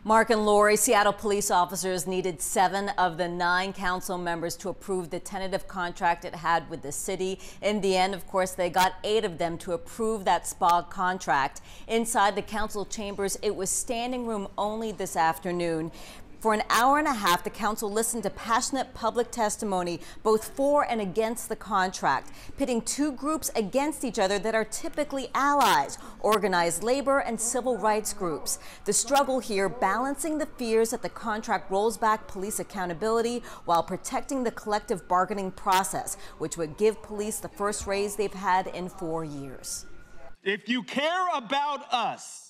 Mark and Lori, Seattle police officers needed 7 of the 9 council members to approve the tentative contract it had with the city. In the end, of course, they got 8 of them to approve that SPOG contract. Inside the council chambers, it was standing room only this afternoon. For an hour and a half, the council listened to passionate public testimony, both for and against the contract, pitting 2 groups against each other that are typically allies, organized labor and civil rights groups. The struggle here, balancing the fears that the contract rolls back police accountability while protecting the collective bargaining process, which would give police the first raise they've had in 4 years. If you care about us,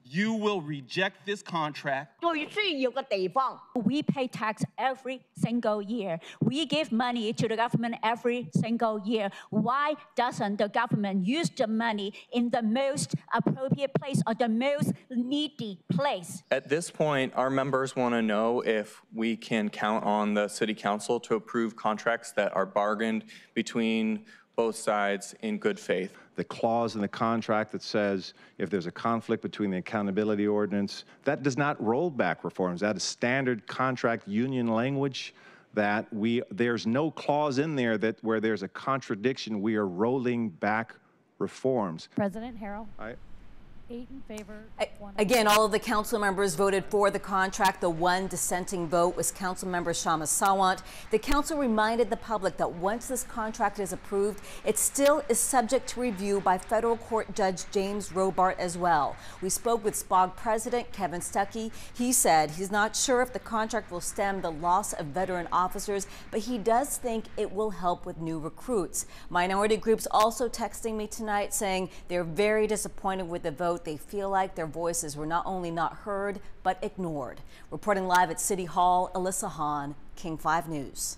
you will reject this contract. We pay tax every single year. We give money to the government every single year. Why doesn't the government use the money in the most appropriate place or the most needy place? At this point, our members want to know if we can count on the City Council to approve contracts that are bargained between both sides in good faith. The clause in the contract that says if there's a conflict between the accountability ordinance, that does not roll back reforms. That is standard contract union language that there's no clause in there that where there's a contradiction, we are rolling back reforms. President Harrell. 8 in favor. Again, all of the council members voted for the contract. The one dissenting vote was Council Member Shama Sawant. The council reminded the public that once this contract is approved, it still is subject to review by federal court Judge James Robart as well. We spoke with SPOG President Kevin Stuckey. He said he's not sure if the contract will stem the loss of veteran officers, but he does think it will help with new recruits. Minority groups also texting me tonight saying they're very disappointed with the vote. They feel like their voices were not only not heard, but ignored. Reporting live at City Hall, Elisa Hahn, King 5 News.